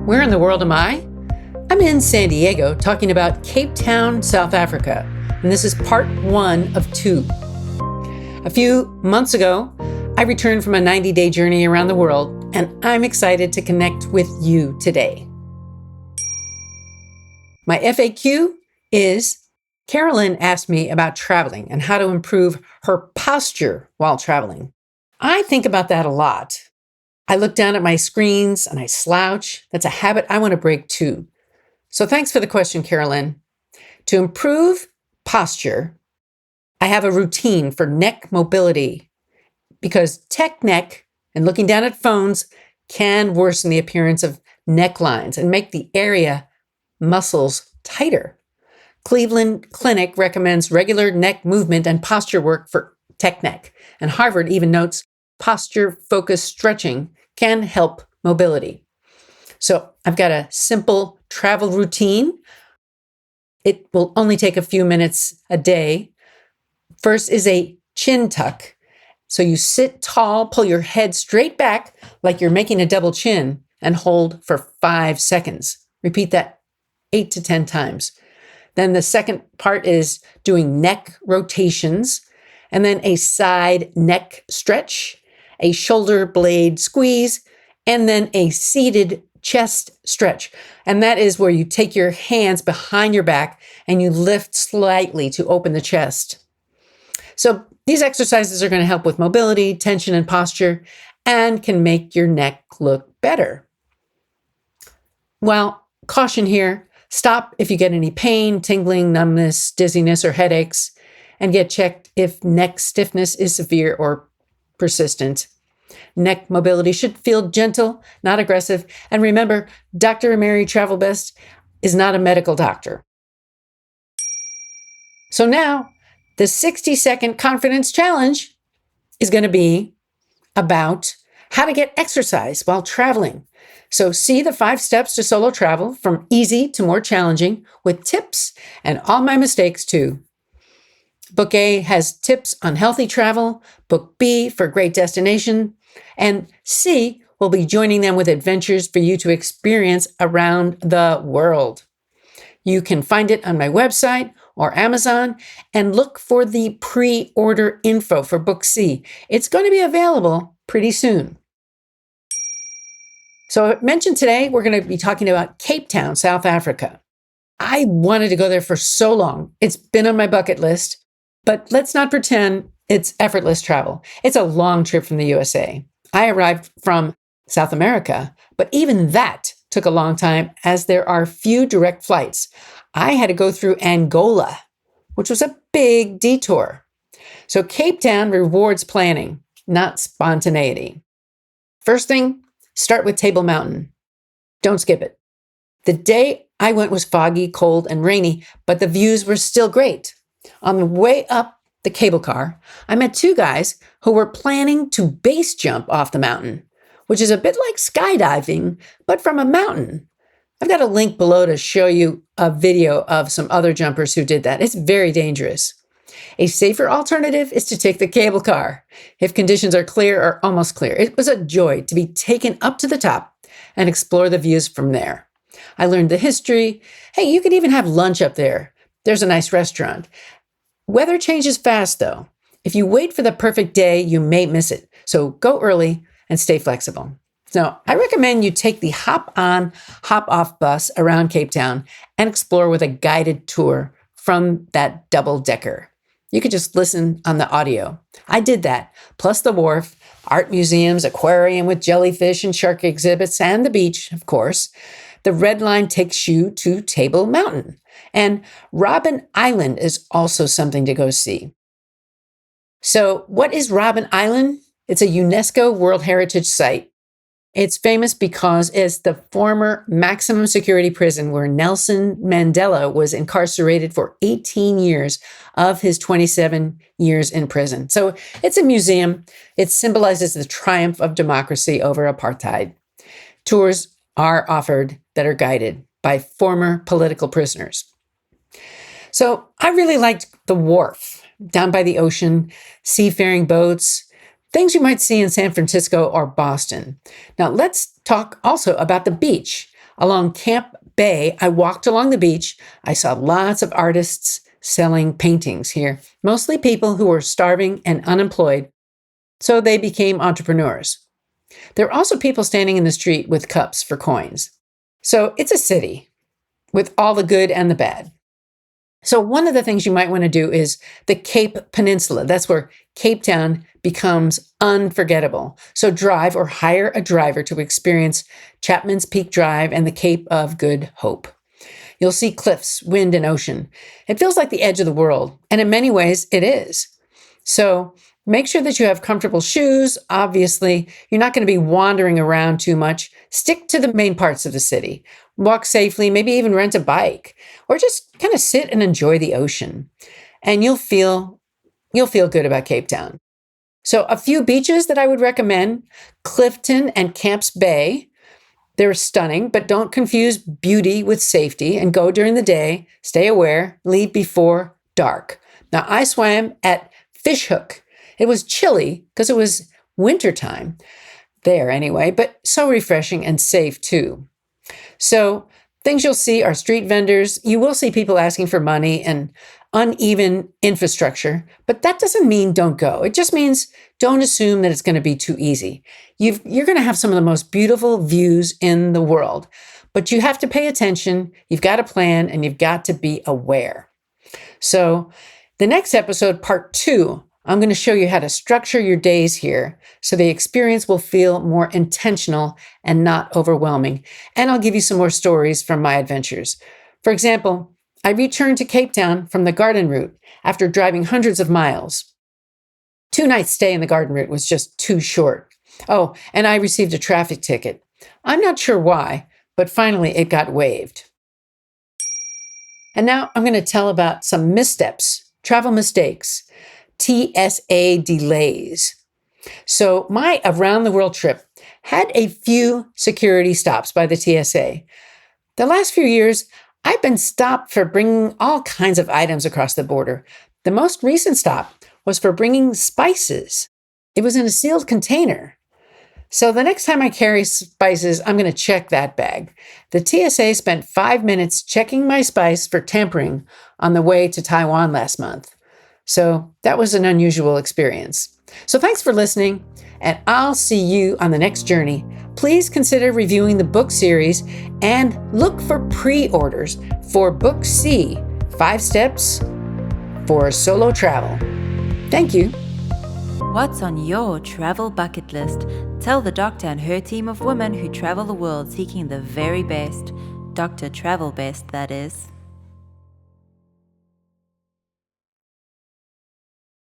Where in the world am I? I'm in San Diego talking about Cape Town, South Africa, and this is part 1 of 2. A few months ago, I returned from a 90-day journey around the world, and I'm excited to connect with you today. My FAQ is, Carolyn asked me about traveling and how to improve her posture while traveling. I think about that a lot. I look down at my screens and I slouch. That's a habit I want to break too. So thanks for the question, Carolyn. To improve posture, I have a routine for neck mobility because tech neck and looking down at phones can worsen the appearance of necklines and make the area muscles tighter. Cleveland Clinic recommends regular neck movement and posture work for tech neck, and Harvard even notes posture-focused stretching can help mobility. So I've got a simple travel routine. It will only take a few minutes a day. First is a chin tuck. So you sit tall, pull your head straight back like you're making a double chin, and hold for 5 seconds. Repeat that 8 to 10 times. Then the second part is doing neck rotations, and then a side neck stretch, a shoulder blade squeeze, and then a seated chest stretch. And that is where you take your hands behind your back and you lift slightly to open the chest. So these exercises are going to help with mobility, tension, and posture, and can make your neck look better. Well, caution here, stop if you get any pain, tingling, numbness, dizziness, or headaches, and get checked if neck stiffness is severe or persistent. Neck mobility should feel gentle, not aggressive. And remember, Dr. Mary Travelbest is not a medical doctor. So now, the 60-second confidence challenge is going to be about how to get exercise while traveling. So see the 5 steps to solo travel from easy to more challenging with tips and all my mistakes too. Book A has tips on healthy travel, Book B for great destination, and C will be joining them with adventures for you to experience around the world. You can find it on my website or Amazon and look for the pre-order info for Book C. It's going to be available pretty soon. So I mentioned today we're going to be talking about Cape Town, South Africa. I wanted to go there for so long. It's been on my bucket list. But let's not pretend it's effortless travel. It's a long trip from the USA. I arrived from South America, but even that took a long time as there are few direct flights. I had to go through Angola, which was a big detour. So Cape Town rewards planning, not spontaneity. First thing, start with Table Mountain. Don't skip it. The day I went was foggy, cold, and rainy, but the views were still great. On the way up the cable car, I met 2 guys who were planning to base jump off the mountain, which is a bit like skydiving, but from a mountain. I've got a link below to show you a video of some other jumpers who did that. It's very dangerous. A safer alternative is to take the cable car if conditions are clear or almost clear. It was a joy to be taken up to the top and explore the views from there. I learned the history. Hey, you could even have lunch up there. There's a nice restaurant. Weather changes fast, though. If you wait for the perfect day, you may miss it. So go early and stay flexible. So I recommend you take the hop-on, hop-off bus around Cape Town and explore with a guided tour from that double-decker. You could just listen on the audio. I did that, plus the wharf, art museums, aquarium with jellyfish and shark exhibits, and the beach, of course. The red line takes you to Table Mountain. And Robben Island is also something to go see. So what is Robben Island? It's a UNESCO World Heritage Site. It's famous because it's the former maximum security prison where Nelson Mandela was incarcerated for 18 years of his 27 years in prison. So it's a museum. It symbolizes the triumph of democracy over apartheid. Tours are offered that are guided by former political prisoners. So I really liked the wharf down by the ocean, seafaring boats, things you might see in San Francisco or Boston. Now let's talk also about the beach. Along Camp Bay, I walked along the beach. I saw lots of artists selling paintings here, mostly people who were starving and unemployed, so they became entrepreneurs. There were also people standing in the street with cups for coins. So it's a city with all the good and the bad. So one of the things you might want to do is the Cape Peninsula. That's where Cape Town becomes unforgettable. So drive or hire a driver to experience Chapman's Peak Drive and the Cape of Good Hope. You'll see cliffs, wind, and ocean. It feels like the edge of the world, and in many ways it is. So make sure that you have comfortable shoes. Obviously, you're not going to be wandering around too much. Stick to the main parts of the city. Walk safely, maybe even rent a bike, or just kind of sit and enjoy the ocean. And you'll feel good about Cape Town. So a few beaches that I would recommend: Clifton and Camps Bay. They're stunning, but don't confuse beauty with safety, and go during the day. Stay aware, leave before dark. Now, I swam at Fishhook. It was chilly because it was wintertime there anyway, but so refreshing and safe too. So things you'll see are street vendors. You will see people asking for money and uneven infrastructure, but that doesn't mean don't go. It just means don't assume that it's going to be too easy. You're going to have some of the most beautiful views in the world, but you have to pay attention. You've got to plan, and you've got to be aware. So the next episode, part 2, I'm going to show you how to structure your days here so the experience will feel more intentional and not overwhelming. And I'll give you some more stories from my adventures. For example, I returned to Cape Town from the garden route after driving hundreds of miles. 2 nights stay in the garden route was just too short. Oh, and I received a traffic ticket. I'm not sure why, but finally it got waived. And now I'm going to tell about some missteps, travel mistakes, TSA delays. So my around the world trip had a few security stops by the TSA. The last few years, I've been stopped for bringing all kinds of items across the border. The most recent stop was for bringing spices. It was in a sealed container. So the next time I carry spices, I'm going to check that bag. The TSA spent 5 minutes checking my spice for tampering on the way to Taiwan last month. So that was an unusual experience. So thanks for listening, and I'll see you on the next journey. Please consider reviewing the book series and look for pre-orders for Book C, 5 Steps for Solo Travel. Thank you. What's on your travel bucket list? Tell the doctor and her team of women who travel the world seeking the very best. Dr. Travelbest, that is.